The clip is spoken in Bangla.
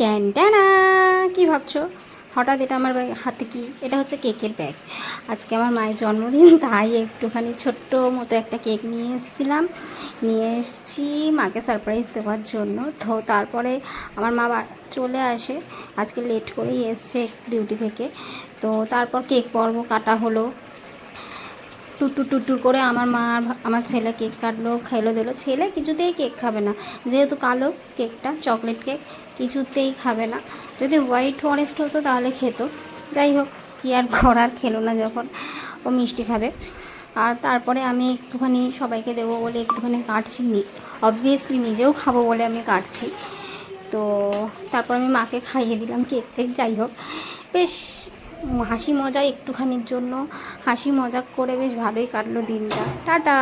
ট্যান ট্যানা, কী ভাবছো হঠাৎ এটা আমার হাতে? কি এটা? হচ্ছে কেকের ব্যাগ। আজকে আমার মায়ের জন্মদিন, তাই একটুখানি ছোট্ট মতো একটা কেক নিয়ে এসেছি মাকে সারপ্রাইজ দেওয়ার জন্য। তো তারপরে আমার মা চলে আসে, আজকে লেট করেই এসছে ডিউটি থেকে। তো তারপর কেক পর্ব কাটা হলো, টুট্টুর টুট্টুর করে আমার মা আর আমার ছেলে কেক কাটলো, খেলো দিলো। ছেলে কিছুতেই কেক খাবে না, যেহেতু কালো কেকটা, চকলেট কেক কিছুতেই খাবে না। যদি হোয়াইট ফরেস্ট হতো তাহলে খেত। যাই হোক, কী আর করার, খেলো না যখন, ও মিষ্টি খাবে। আর তারপরে আমি একটুখানি সবাইকে দেবো বলে একটুখানি কাটছি, অবভিয়াসলি নিজেও খাবো বলে আমি কাটছি। তো তারপর আমি মাকে খাইয়ে দিলাম কেক। যাই হোক, বেশ হাসি মজা, একটুখানির জন্য হাসি মজা করে বেশ ভালোই কাটলো দিনটা। টাটা।